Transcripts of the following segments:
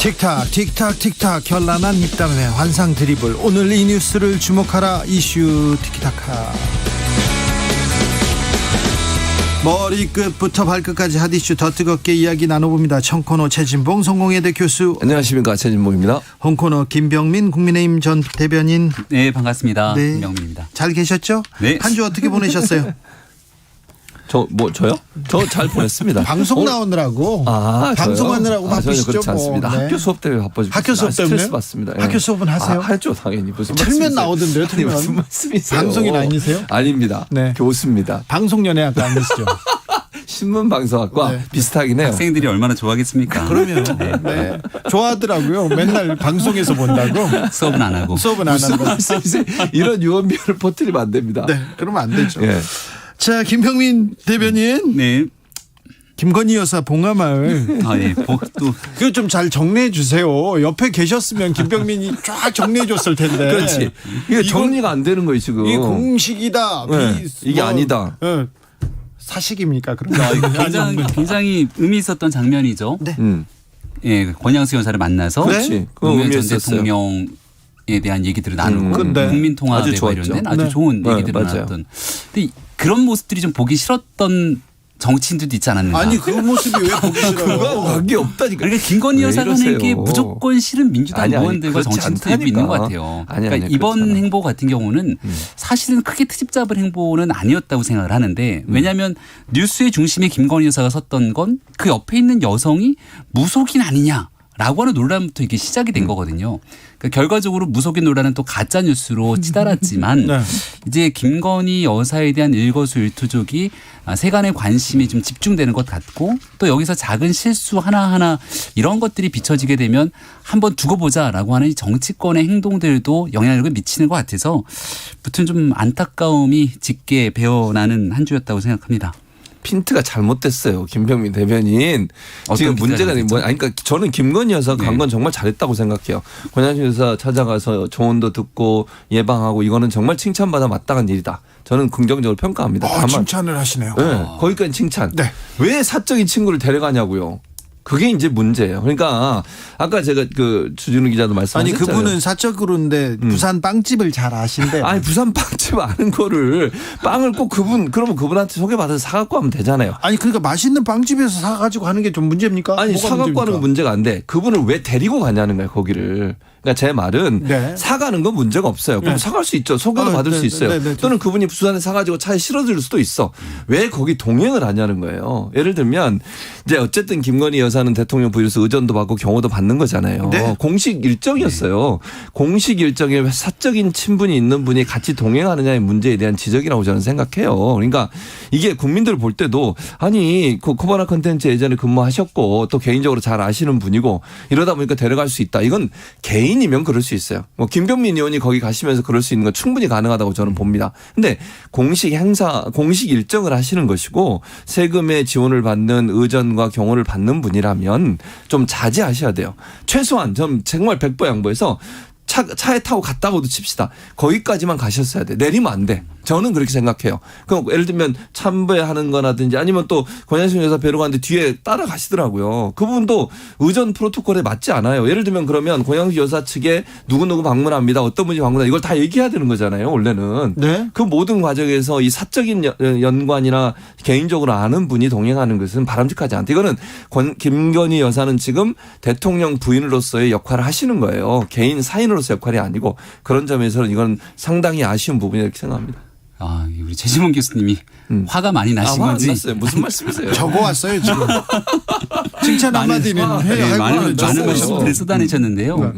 틱탁 틱탁 틱탁 결란한 입담의 환상 드리블. 오늘 이 뉴스를 주목하라. 이슈 티키타카. 머리끝부터 발끝까지 핫이슈 더 뜨겁게 이야기 나눠봅니다. 청코너 최진봉 성공회대 교수. 안녕하십니까, 최진봉입니다. 홍코너 김병민 국민의힘 전 대변인. 네, 반갑습니다. 네. 김병민입니다. 잘 계셨죠? 네. 한 주 어떻게 보내셨어요? 저요? 저 잘 보냈습니다. 방송 나오느라고. 방송하느라고 바쁘시죠? 그렇지 않습니다. 뭐. 네. 학교 수업 때문에 바빠지고. 학교 수업 때문에? 스트레스 받습니다. 예. 학교 수업은 하세요? 하죠, 당연히. 무슨 틀면 말씀이세요? 나오던데요, 아니, 틀면. 무슨 말씀이세요? 방송인 아니세요? 아닙니다. 네. 교수입니다. 방송연예학과 아니시죠? 신문방송학과 네. 비슷하긴 해요. 학생들이 얼마나 좋아하겠습니까? 그러면 네. 좋아하더라고요. 맨날 방송에서 본다고. 수업은 안 하고. 수업은 안 무슨 하고. 말씀이세요? 이런 유언비어를 퍼뜨리면 안 됩니다. 네, 그러면 안 되죠. 예. 자, 김병민 대변인. 네. 김건희 여사 봉하마을. 아, 예. 또 그거 좀 잘 정리해 주세요. 옆에 계셨으면 김병민이 쫙 정리해 줬을 텐데. 그렇지. 이게 정리가 안 되는 거예요, 지금. 이 공식이다. 네, 이게 아니다. 사식입니까? 그럼 굉장히 의미 있었던 장면이죠. 네. 예, 권양수 여사를 만나서 그렇지. 그거 노무현 전 의미했었어요. 대통령에 대한 얘기들을 나누고 네. 국민통합에 아주 좋았죠. 관련된 아주 네. 좋은 네, 얘기들을 맞아요. 나눴던. 근데 그런 모습들이 좀 보기 싫었던 정치인들도 있지 않았는가. 아니 그 모습이 왜 보기 그거 싫어요? 관계 없다니까. 그러니까 김건희 왜 여사가 이러세요? 하는 게 무조건 싫은 민주당 아니, 의원들과 그렇지 정치인들도 있는 것 않다니까. 같아요. 아니, 그러니까 아니, 이번 그렇지 않아. 행보 같은 경우는 사실은 크게 트집 잡을 행보는 아니었다고 생각을 하는데 왜냐하면 뉴스의 중심에 김건희 여사가 섰던 건 그 옆에 있는 여성이 무속인 아니냐라고 하는 논란부터 이게 시작이 된 거거든요. 그러니까 결과적으로 무속인 논란은 또 가짜 뉴스로 치달았지만 네. 이제 김건희 여사에 대한 일거수일투족이 세간의 관심이 좀 집중되는 것 같고 또 여기서 작은 실수 하나하나 이런 것들이 비춰지게 되면 한번 두고 보자라고 하는 이 정치권의 행동들도 영향력을 미치는 것 같아서 무튼 좀 안타까움이 짙게 배어나는 한 주였다고 생각합니다. 핀트가 잘못됐어요. 김병민 대변인. 지금 문제가 그러니까 저는 김건희 여사 간 건 정말 잘했다고 생각해요. 권양수 여사 찾아가서 조언도 듣고 예방하고 이거는 정말 칭찬받아 마땅한 일이다. 저는 긍정적으로 평가합니다. 다만 칭찬을 하시네요. 네, 거기까지 칭찬. 네. 왜 사적인 친구를 데려가냐고요. 그게 이제 문제예요. 그러니까 아까 제가 그 주진우 기자도 말씀하셨잖아요. 아니 그분은 사적으로인데 부산 빵집을 잘 아신대요. 아니 부산 빵집 아는 거를 빵을 꼭 그러면 그분한테 소개받아서 사갖고 하면 되잖아요. 아니 그러니까 맛있는 빵집에서 사가지고 하는 게 좀 문제입니까? 아니 뭐가 사갖고 하는 건 문제가 안 돼. 그분을 왜 데리고 가냐는 거예요 거기를. 그러니까 제 말은 네. 사가는 건 문제가 없어요. 그럼 네. 사갈 수 있죠. 소개도 받을 네, 수 있어요. 네, 네. 또는 그분이 부산에 사가지고 차에 실어줄 수도 있어. 왜 거기 동행을 하냐는 거예요. 예를 들면 이제 어쨌든 김건희 여사는 대통령 부유로서 의전도 받고 경호도 받는 거잖아요. 네. 공식 일정이었어요. 공식 일정에 왜 사적인 친분이 있는 분이 같이 동행하느냐의 문제에 대한 지적이라고 저는 생각해요. 그러니까 이게 국민들 볼 때도 아니 그 코바나 컨텐츠 예전에 근무하셨고 또 개인적으로 잘 아시는 분이고 이러다 보니까 데려갈 수 있다. 이건 개인이면 그럴 수 있어요. 뭐 김병민 의원이 거기 가시면서 그럴 수 있는 건 충분히 가능하다고 저는 봅니다. 근데 공식 행사, 공식 일정을 하시는 것이고 세금의 지원을 받는 의전과 경호를 받는 분이라면 좀 자제하셔야 돼요. 최소한 좀 정말 백보 양보해서 차에 타고 갔다고도 칩시다. 거기까지만 가셨어야 돼. 내리면 안 돼. 저는 그렇게 생각해요. 그럼 예를 들면 참배하는 거라든지 아니면 또 권양수 여사 뵈러 갔는데 뒤에 따라가시더라고요. 그분도 의전 프로토콜에 맞지 않아요. 예를 들면 그러면 권양수 여사 측에 누구누구 방문합니다. 어떤 분이 방문합니다. 이걸 다 얘기해야 되는 거잖아요. 원래는. 네. 그 모든 과정에서 이 사적인 연관이나 개인적으로 아는 분이 동행하는 것은 바람직하지 않다. 이거는 김건희 여사는 지금 대통령 부인으로서의 역할을 하시는 거예요. 개인 사인으로서 역할이 아니고 그런 점에서는 이건 상당히 아쉬운 부분이라고 생각합니다. 아, 우리 최진봉 교수님이 화가 많이 나신 화 안 건지. 났어요. 무슨 말씀이세요? 적어 왔어요 지금. 칭찬 한마디는 네, 해야 할 많은 거는 적어 말씀들을 쏟아내셨는데요.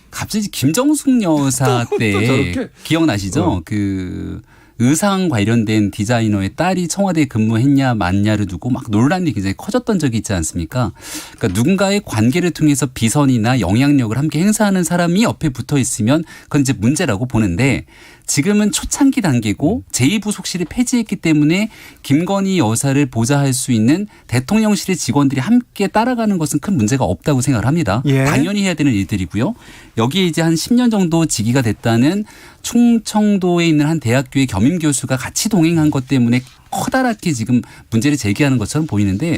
갑자기 김정숙 여사 때 저렇게. 기억나시죠? 그 의상 관련된 디자이너의 딸이 청와대에 근무했냐 맞냐를 두고 막 논란이 굉장히 커졌던 적이 있지 않습니까? 그러니까 누군가의 관계를 통해서 비선이나 영향력을 함께 행사하는 사람이 옆에 붙어 있으면 그건 이제 문제라고 보는데 지금은 초창기 단계고 제2부속실을 폐지했기 때문에 김건희 여사를 보좌할 수 있는 대통령실의 직원들이 함께 따라가는 것은 큰 문제가 없다고 생각을 합니다. 예. 당연히 해야 되는 일들이고요. 여기에 이제 한 10년 정도 직위가 됐다는 충청도에 있는 한 대학교의 겸임 교수가 같이 동행한 것 때문에 커다랗게 지금 문제를 제기하는 것처럼 보이는데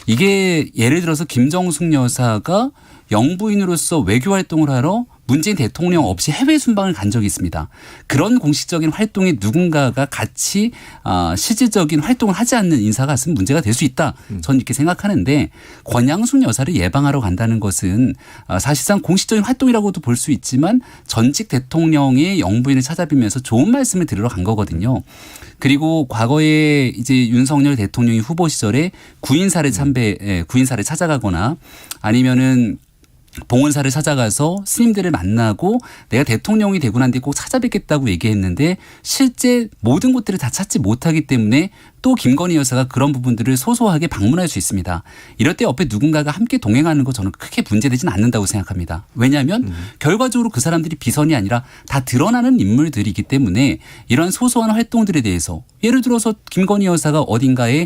이게 예를 들어서 김정숙 여사가 영부인으로서 외교 활동을 하러 문재인 대통령 없이 해외 순방을 간 적이 있습니다. 그런 공식적인 활동에 누군가가 같이 실질적인 활동을 하지 않는 인사가 있으면 문제가 될 수 있다. 저는 이렇게 생각하는데 권양숙 여사를 예방하러 간다는 것은 사실상 공식적인 활동이라고도 볼 수 있지만 전직 대통령의 영부인을 찾아뵈면서 좋은 말씀을 들으러 간 거거든요. 그리고 과거에 이제 윤석열 대통령이 후보 시절에 구인사를 구인사를 찾아가거나 아니면은 봉은사를 찾아가서 스님들을 만나고 내가 대통령이 되고 난 뒤에 꼭 찾아뵙겠다고 얘기했는데 실제 모든 곳들을 다 찾지 못하기 때문에 또 김건희 여사가 그런 부분들을 소소하게 방문할 수 있습니다. 이럴 때 옆에 누군가가 함께 동행하는 거 저는 크게 문제되지는 않는다고 생각합니다. 왜냐하면 결과적으로 그 사람들이 비선이 아니라 다 드러나는 인물들이기 때문에 이런 소소한 활동들에 대해서 예를 들어서 김건희 여사가 어딘가에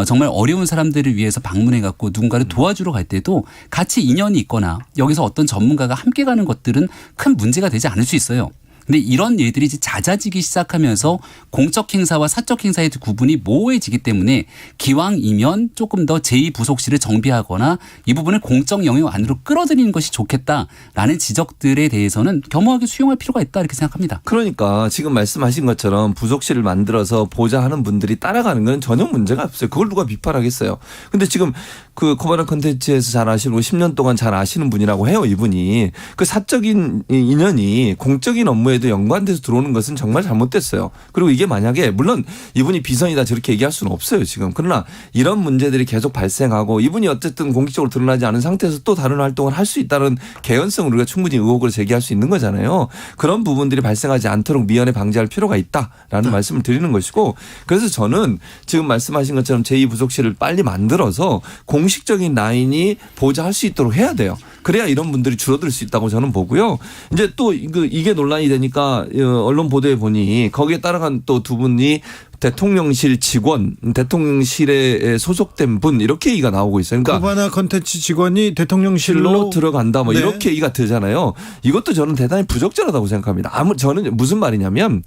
정말 어려운 사람들을 위해서 방문해 갖고 누군가를 도와주러 갈 때도 같이 인연이 있거나 여기서 어떤 전문가가 함께 가는 것들은 큰 문제가 되지 않을 수 있어요. 근데 이런 일들이 이제 잦아지기 시작하면서 공적 행사와 사적 행사의 구분이 모호해지기 때문에 기왕이면 조금 더 제2부속실을 정비하거나 이 부분을 공적 영역 안으로 끌어들이는 것이 좋겠다라는 지적들에 대해서는 겸허하게 수용할 필요가 있다 이렇게 생각합니다. 그러니까 지금 말씀하신 것처럼 부속실을 만들어서 보좌하는 분들이 따라가는 건 전혀 문제가 없어요. 그걸 누가 비판하겠어요. 근데 지금 그 코바나 콘텐츠에서 잘 아시고 10년 동안 잘 아시는 분이라고 해요. 이분이. 그 사적인 인연이 공적인 업무에 연관돼서 들어오는 것은 정말 잘못됐어요. 그리고 이게 만약에 물론 이분이 비선이다 저렇게 얘기할 수는 없어요 지금. 그러나 이런 문제들이 계속 발생하고 이분이 어쨌든 공식적으로 드러나지 않은 상태에서 또 다른 활동을 할 수 있다는 개연성을 우리가 충분히 의혹을 제기할 수 있는 거잖아요. 그런 부분들이 발생하지 않도록 미연에 방지할 필요가 있다라는 말씀을 드리는 것이고 그래서 저는 지금 말씀하신 것처럼 제2부속실을 빨리 만들어서 공식적인 라인이 보좌할 수 있도록 해야 돼요. 그래야 이런 분들이 줄어들 수 있다고 저는 보고요. 이제 또 이게 논란이 되니까 언론 보도에 보니 거기에 따라간 또 두 분이 대통령실 직원, 대통령실에 소속된 분 이렇게 얘기가 나오고 있어요. 그러니까 코바나 컨텐츠 직원이 대통령실로 실로 들어간다 뭐 네. 이렇게 얘기가 되잖아요. 이것도 저는 대단히 부적절하다고 생각합니다. 저는 무슨 말이냐면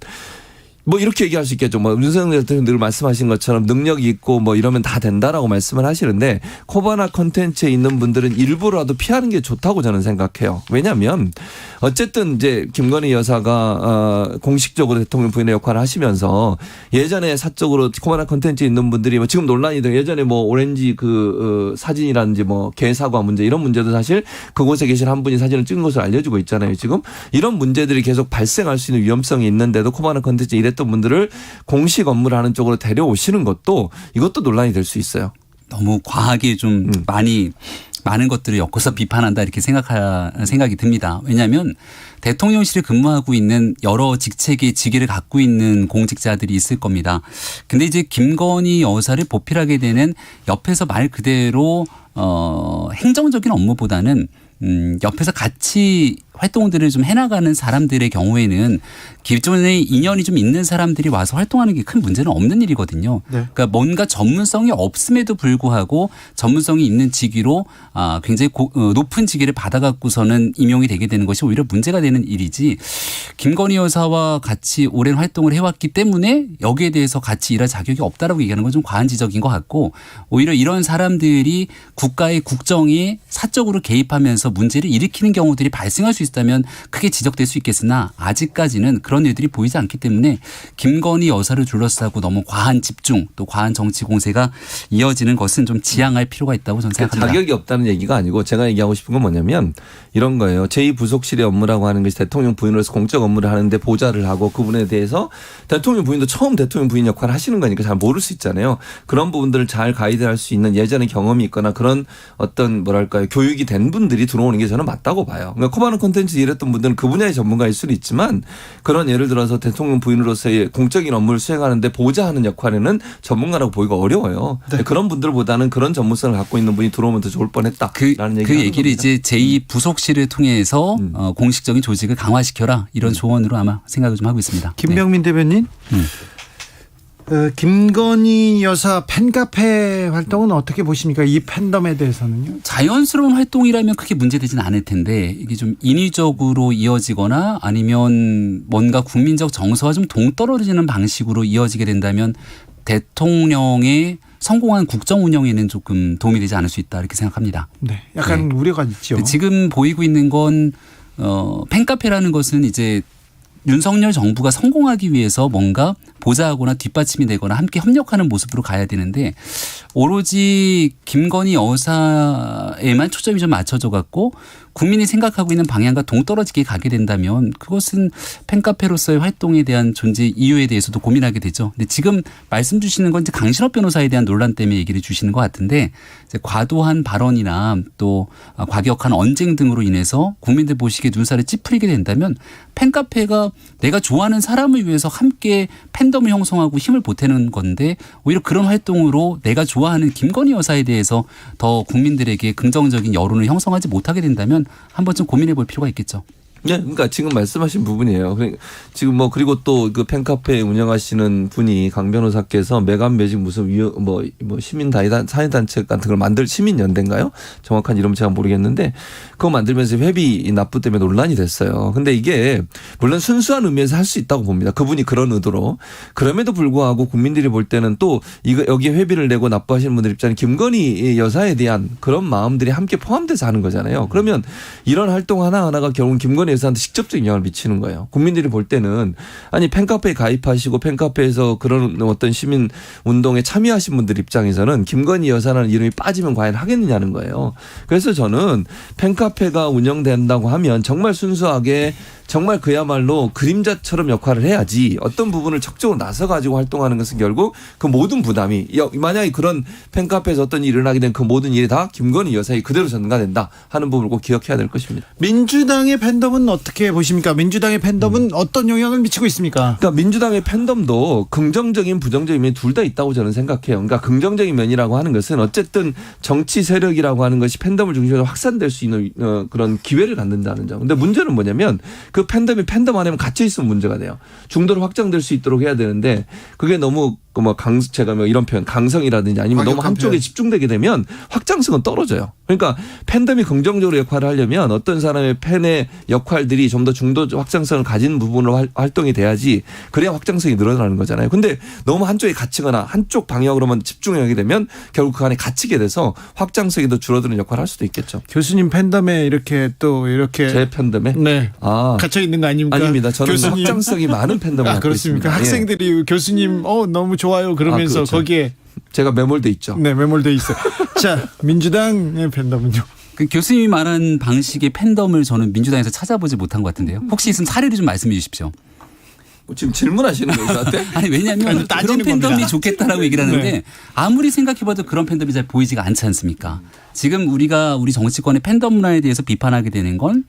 뭐 이렇게 얘기할 수 있겠죠. 뭐 윤석열 대통령 늘 말씀하신 것처럼 능력이 있고 뭐 이러면 다 된다라고 말씀을 하시는데 코바나 컨텐츠에 있는 분들은 일부라도 피하는 게 좋다고 저는 생각해요. 왜냐하면 어쨌든 이제 김건희 여사가 공식적으로 대통령 부인의 역할을 하시면서 예전에 사적으로 코바나 컨텐츠에 있는 분들이 뭐 지금 논란이 돼 예전에 뭐 오렌지 사진이라든지 뭐 개사과 문제 이런 문제도 사실 그곳에 계신 한 분이 사진을 찍은 것으로 알려지고 있잖아요. 지금 이런 문제들이 계속 발생할 수 있는 위험성이 있는데도 코바나 컨텐츠 했던 분들을 공식 업무를 하는 쪽으로 데려오시는 것도 이것도 논란이 될 수 있어요. 너무 과하게 좀 많은 것들을 엮어서 비판한다 이렇게 생각이 듭니다. 왜냐하면 대통령실에 근무하고 있는 여러 직책의 직위를 갖고 있는 공직자들이 있을 겁니다. 근데 이제 김건희 여사를 보필하게 되는 옆에서 말 그대로 행정적인 업무보다는 옆에서 같이 활동들을 좀 해나가는 사람들의 경우에는 기존에 인연이 좀 있는 사람들이 와서 활동하는 게 큰 문제는 없는 일이거든요. 네. 그러니까 뭔가 전문성이 없음에도 불구하고 전문성이 있는 직위로 굉장히 높은 직위를 받아갖고서는 임용이 되게 되는 것이 오히려 문제가 되는 일이지 김건희 여사와 같이 오랜 활동을 해왔기 때문에 여기에 대해서 같이 일할 자격이 없다라고 얘기하는 건 좀 과한 지적인 것 같고 오히려 이런 사람들이 국가의 국정에 사적으로 개입하면서 문제를 일으키는 경우들이 발생할 수 있다면 크게 지적될 수 있겠으나 아직까지는 그런 일들이 보이지 않기 때문에 김건희 여사를 둘러싸고 너무 과한 집중 또 과한 정치 공세가 이어지는 것은 좀 지양할 필요가 있다고 저는 생각합니다. 자격이 없다는 얘기가 아니고 제가 얘기하고 싶은 건 뭐냐면 이런 거예요. 제2부속실의 업무라고 하는 것이 대통령 부인으로서 공적 업무를 하는데 보좌를 하고 그분에 대해서 대통령 부인도 처음 대통령 부인 역할을 하시는 거니까 잘 모를 수 있잖아요. 그런 부분들을 잘 가이드할 수 있는 예전의 경험이 있거나 그런 어떤 뭐랄까요 교육이 된 분들이 들어오는 게 저는 맞다고 봐요. 그러니까 코바나 콘텐츠 일했던 분들은 그 분야의 전문가일 수는 있지만 그런 예를 들어서 대통령 부인으로서의 공적인 업무를 수행하는데 보좌하는 역할에는 전문가라고 보기가 어려워요. 네. 그런 분들보다는 그런 전문성을 갖고 있는 분이 들어오면 더 좋을 뻔했다라는 그 얘기를 이제 제2 부속실을 통해서 공식적인 조직을 강화시켜라 이런 조언으로 아마 생각을 좀 하고 있습니다. 김병민 대변인. 김건희 여사 팬카페 활동은 어떻게 보십니까? 이 팬덤에 대해서는요? 자연스러운 활동이라면 크게 문제되지는 않을 텐데 이게 좀 인위적으로 이어지거나 아니면 뭔가 국민적 정서와 좀 동떨어지는 방식으로 이어지게 된다면 대통령의 성공한 국정 운영에는 조금 도움이 되지 않을 수 있다 이렇게 생각합니다. 네, 약간 우려가 있죠. 지금 보이고 있는 건 팬카페라는 것은 이제 윤석열 정부가 성공하기 위해서 뭔가 보좌하거나 뒷받침이 되거나 함께 협력하는 모습으로 가야 되는데 오로지 김건희 여사에만 초점이 좀 맞춰져 갖고 국민이 생각하고 있는 방향과 동떨어지게 가게 된다면 그것은 팬카페로서의 활동에 대한 존재 이유에 대해서도 고민하게 되죠. 근데 지금 말씀 주시는 건 이제 강신업 변호사에 대한 논란 때문에 얘기를 주시는 것 같은데 이제 과도한 발언이나 또 과격한 언쟁 등으로 인해서 국민들 보시기에 눈살을 찌푸리게 된다면 팬카페가 내가 좋아하는 사람을 위해서 함께 팬덤을 형성하고 힘을 보태는 건데 오히려 그런 활동으로 내가 좋아하는 김건희 여사에 대해서 더 국민들에게 긍정적인 여론을 형성하지 못하게 된다면 한 번쯤 고민해 볼 필요가 있겠죠. 네, 그러니까 지금 말씀하신 부분이에요. 지금 뭐 그리고 또 그 팬카페 운영하시는 분이 강 변호사께서 매감 매직 무슨 뭐 시민 사회단체 같은 걸 만들 시민연대인가요? 정확한 이름 제가 모르겠는데 그거 만들면서 회비 납부 때문에 논란이 됐어요. 근데 이게 물론 순수한 의미에서 할 수 있다고 봅니다. 그분이 그런 의도로. 그럼에도 불구하고 국민들이 볼 때는 또 이거 여기에 회비를 내고 납부하시는 분들 입장에 김건희 여사에 대한 그런 마음들이 함께 포함돼서 하는 거잖아요. 그러면 이런 활동 하나하나가 결국 김건희 여사한테 직접적인 영향을 미치는 거예요. 국민들이 볼 때는 아니 팬카페에 가입하시고 팬카페에서 그런 어떤 시민 운동에 참여하신 분들 입장에서는 김건희 여사라는 이름이 빠지면 과연 하겠느냐는 거예요. 그래서 저는 팬카페가 운영된다고 하면 정말 순수하게 정말 그야말로 그림자처럼 역할을 해야지 어떤 부분을 적극적으로 나서 가지고 활동하는 것은 결국 그 모든 부담이 만약에 그런 팬카페에서 어떤 일을 하게 된 그 모든 일이 다 김건희 여사에 그대로 전가된다 하는 부분을 꼭 기억해야 될 것입니다. 민주당의 팬덤은 어떻게 보십니까? 민주당의 팬덤은 어떤 영향을 미치고 있습니까? 그러니까 민주당의 팬덤도 긍정적인 부정적인 면이 둘 다 있다고 저는 생각해요. 그러니까 긍정적인 면이라고 하는 것은 어쨌든 정치 세력이라고 하는 것이 팬덤을 중심으로 확산될 수 있는 그런 기회를 갖는다는 점. 근데 문제는 뭐냐면 그 팬덤이 팬덤 안에만 갇혀 있으면 문제가 돼요. 중도로 확장될 수 있도록 해야 되는데 그게 너무 제가 이런 표현 강성이라든지 아니면 너무 한쪽에 집중되게 되면 확장성은 떨어져요. 그러니까 팬덤이 긍정적으로 역할을 하려면 어떤 사람의 팬의 역할들이 좀 더 중도 확장성을 가진 부분으로 활동이 돼야지 그래야 확장성이 늘어나는 거잖아요. 근데 너무 한쪽에 갇히거나 한쪽 방향으로만 집중하게 되면 결국 그 안에 갇히게 돼서 확장성이 더 줄어드는 역할을 할 수도 있겠죠. 교수님 팬덤에 이렇게 제 팬덤에? 네. 갇혀 있는 거 아닙니까? 아닙니다. 저는 확장성이 많은 팬덤을 갖고 그렇습니까? 있습니다. 학생들이 교수님 너무 좋아요 그러면서 그렇죠. 거기에 제가 매몰돼 있죠. 네, 매몰돼 있어요. 자, 민주당의 팬덤은요? 그 교수님이 말한 방식의 팬덤을 저는 민주당에서 찾아보지 못한 것 같은데요. 혹시 있으면 사례를 좀 말씀해 주십시오. 지금 질문하시는 거예요, 저한테? 아니 왜냐하면 그런 팬덤이 좋겠다라고 얘기를 하는데 네. 아무리 생각해봐도 그런 팬덤이 잘 보이지가 않지 않습니까? 지금 우리 정치권의 팬덤 문화에 대해서 비판하게 되는 건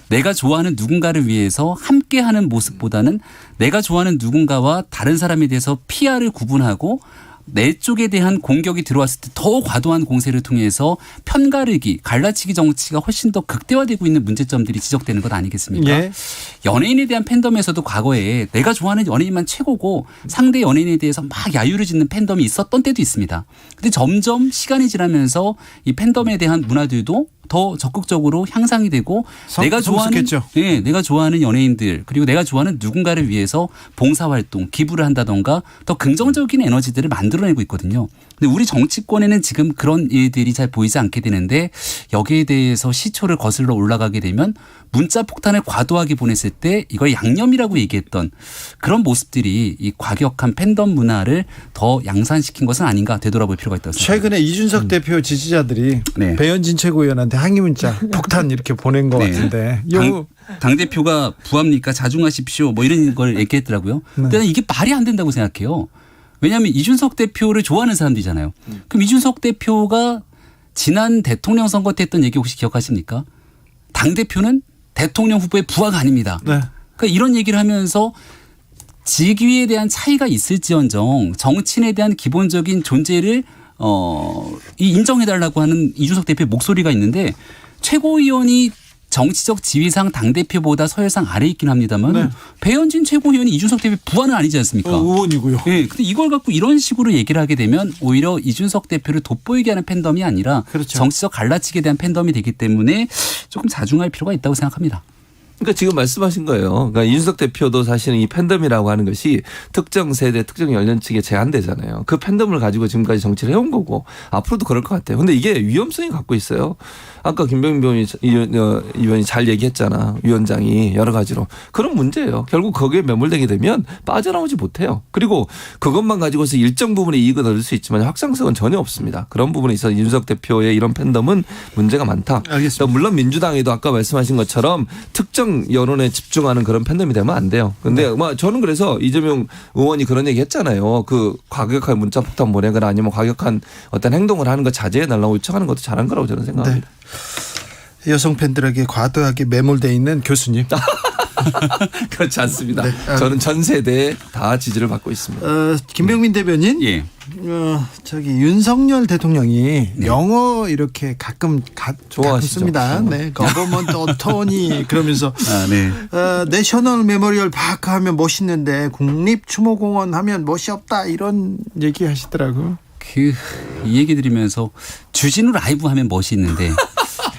내가 좋아하는 누군가를 위해서 함께하는 모습보다는 내가 좋아하는 누군가와 다른 사람에 대해서 PR을 구분하고 내 쪽에 대한 공격이 들어왔을 때 더 과도한 공세를 통해서 편가르기, 갈라치기 정치가 훨씬 더 극대화되고 있는 문제점들이 지적되는 것 아니겠습니까? 예. 연예인에 대한 팬덤에서도 과거에 내가 좋아하는 연예인만 최고고 상대 연예인에 대해서 막 야유를 짓는 팬덤이 있었던 때도 있습니다. 근데 점점 시간이 지나면서 이 팬덤에 대한 문화들도 더 적극적으로 향상이 되고 내가 좋아하는 연예인들 그리고 내가 좋아하는 누군가를 위해서 봉사활동, 기부를 한다던가 더 긍정적인 에너지들을 만들어내고 있거든요. 근데 우리 정치권에는 지금 그런 일들이 잘 보이지 않게 되는데 여기에 대해서 시초를 거슬러 올라가게 되면 문자 폭탄을 과도하게 보냈을 때 이걸 양념이라고 얘기했던 그런 모습들이 이 과격한 팬덤 문화를 더 양산시킨 것은 아닌가 되돌아볼 필요가 있다고 생각합니다. 최근에 이준석 대표 지지자들이 네. 배현진 최고위원한테 항의 문자 폭탄 이렇게 보낸 것 같은데 당대표가 부합니까? 자중하십시오. 뭐 이런 걸 얘기했더라고요. 근데 이게 말이 안 된다고 생각해요. 왜냐하면 이준석 대표를 좋아하는 사람들이잖아요. 그럼 이준석 대표가 지난 대통령 선거 때 했던 얘기 혹시 기억하십니까? 당대표는 대통령 후보의 부하가 아닙니다. 네. 그러니까 이런 얘기를 하면서 직위에 대한 차이가 있을지언정 정치인에 대한 기본적인 존재를 인정해달라고 하는 이준석 대표의 목소리가 있는데 최고위원이 정치적 지위상 당대표보다 서열상 아래에 있긴 합니다만 네. 배현진 최고위원이 이준석 대표 부하는 아니지 않습니까? 의원이고요. 네, 근데 이걸 갖고 이런 식으로 얘기를 하게 되면 오히려 이준석 대표를 돋보이게 하는 팬덤이 아니라 그렇죠. 정치적 갈라치기에 대한 팬덤이 되기 때문에 조금 자중할 필요가 있다고 생각합니다. 그러니까 지금 말씀하신 거예요. 그러니까 이준석 대표도 사실은 이 팬덤이라고 하는 것이 특정 세대, 특정 연령층에 제한되잖아요. 그 팬덤을 가지고 지금까지 정치를 해온 거고 앞으로도 그럴 것 같아요. 근데 이게 위험성이 갖고 있어요. 아까 김병민 의원이 잘 얘기했잖아. 위원장이 여러 가지로. 그런 문제예요. 결국 거기에 매몰되게 되면 빠져나오지 못해요. 그리고 그것만 가지고서 일정 부분의 이익은 얻을 수 있지만 확장성은 전혀 없습니다. 그런 부분에 있어서 이준석 대표의 이런 팬덤은 문제가 많다. 알겠습니다. 물론 민주당에도 아까 말씀하신 것처럼 특정 여론에 집중하는 그런 팬덤이 되면 안 돼요. 근데 저는 그래서 이재명 의원이 그런 얘기 했잖아요. 그 과격한 문자 폭탄 보내거나 아니면 과격한 어떤 행동을 하는 거 자제해 달라고 요청하는 것도 잘한 거라고 저는 생각합니다. 네. 여성 팬들에게 과도하게 매몰돼 있는 교수님. 그렇지 않습니다. 네. 저는 전 세대에 다 지지를 받고 있습니다. 김병민 대변인. 예. 윤석열 대통령이 영어 이렇게 가끔 좋아하시죠? 씁니다. 네, 거버먼트 어토니 그러면서 네. 내셔널 메모리얼 파크 하면 멋있는데 국립추모공원 하면 멋이 없다 이런 얘기 하시더라고요. 이 얘기 들으면서 주진우 라이브 하면 멋이 있는데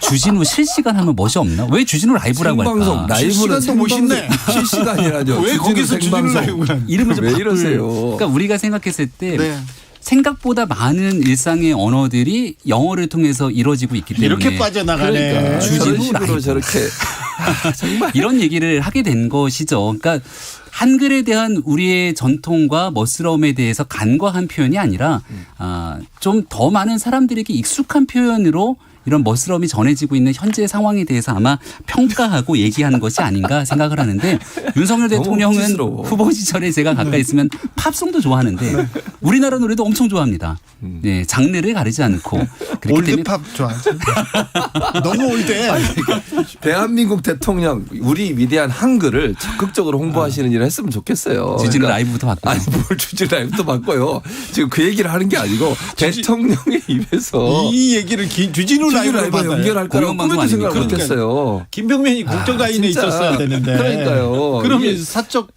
주진우 실시간 하면 멋이 없나? 왜 주진우 라이브라고 생방송 할까? 라이브는 실시간도 멋있네. 실시간이라죠. 왜 거기서 주진우 생방송. 라이브가 이름을 좀 왜 바꿀. 이러세요? 그러니까 우리가 생각했을 때 네. 생각보다 많은 일상의 언어들이 영어를 통해서 이루어지고 있기 때문에 이렇게 빠져나가네. 그러니까 주진우 저런 식으로 라이브. 저렇게 정말 이런 얘기를 하게 된 것이죠. 그러니까 한글에 대한 우리의 전통과 멋스러움에 대해서 간과한 표현이 아니라 좀 더 많은 사람들에게 익숙한 표현으로 이런 멋스러움이 전해지고 있는 현재 상황에 대해서 아마 평가하고 얘기하는 것이 아닌가 생각을 하는데 윤석열 대통령은 멋지스러워. 후보 시절에 제가 가까이 있으면 팝송도 좋아하는데 우리나라 노래도 엄청 좋아합니다. 네, 장르를 가리지 않고 그렇기 때문에 올드팝 좋아하죠. 너무 올드해. 대한민국 대통령 우리 위대한 한글을 적극적으로 홍보하시는 일을 했으면 좋겠어요. 주진우 그러니까 라이브부터 바꾸고. 아니 뭘 주진우 라이브도 바꿔요. 지금 그 얘기를 하는 게 아니고 대통령의 입에서 이 얘기를 주진우 라이브로 라이브 연결할 거라고 공영방송 꿈에도 생각 아닙니까? 못했어요. 김병민이 국정가인에 진짜. 있었어야 되는데. 그러니까요. 그러면 이게- 사적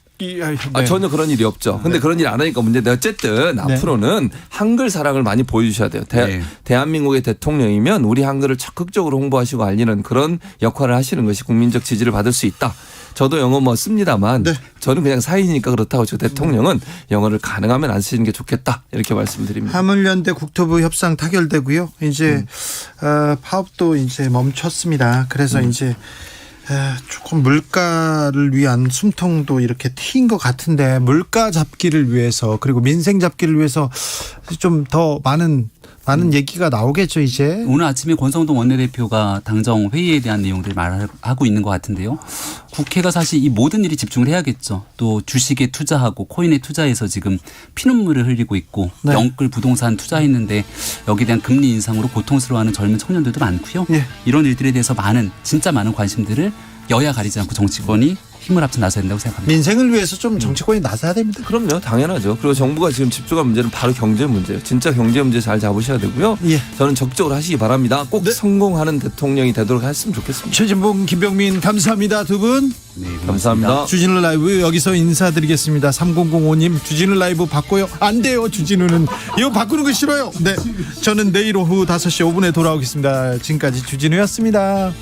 전혀 그런 일이 없죠. 근데 그런 일 안 하니까 문제인데 어쨌든 앞으로는 한글 사랑을 많이 보여주셔야 돼요. 네. 대한민국의 대통령이면 우리 한글을 적극적으로 홍보하시고 알리는 그런 역할을 하시는 것이 국민적 지지를 받을 수 있다. 저도 영어 뭐 씁니다만 네. 저는 그냥 사인이니까 그렇다고 저 대통령은 영어를 가능하면 안 쓰시는 게 좋겠다. 이렇게 말씀드립니다. 화물연대 국토부 협상 타결되고요. 이제 파업도 이제 멈췄습니다. 그래서 이제 조금 물가를 위한 숨통도 이렇게 트인 것 같은데 물가 잡기를 위해서 그리고 민생 잡기를 위해서 좀 더 많은 얘기가 나오겠죠 이제. 오늘 아침에 권성동 원내대표가 당정 회의에 대한 내용들을 말하고 있는 것 같은데요. 국회가 사실 이 모든 일이 집중을 해야겠죠. 또 주식에 투자하고 코인에 투자해서 지금 피눈물을 흘리고 있고 네. 영끌 부동산 투자했는데 여기에 대한 금리 인상으로 고통스러워하는 젊은 청년들도 많고요. 예. 이런 일들에 대해서 진짜 많은 관심들을 여야 가리지 않고 정치권이 힘을 합쳐 나서야 된다고 생각합니다. 민생을 위해서 좀 정치권이 나서야 됩니다. 그럼요. 당연하죠. 그리고 정부가 지금 집중한 문제는 바로 경제 문제예요. 진짜 경제 문제 잘 잡으셔야 되고요. 예. 저는 적극적으로 하시기 바랍니다. 꼭 네. 성공하는 대통령이 되도록 했으면 좋겠습니다. 최진봉, 김병민 감사합니다 두 분. 네, 감사합니다. 주진우 라이브 여기서 인사드리겠습니다. 3005님 주진우 라이브 바꿔요. 안 돼요. 주진우는 이거 바꾸는 거 싫어요. 네, 저는 내일 오후 5시 5분에 돌아오겠습니다. 지금까지 주진우였습니다.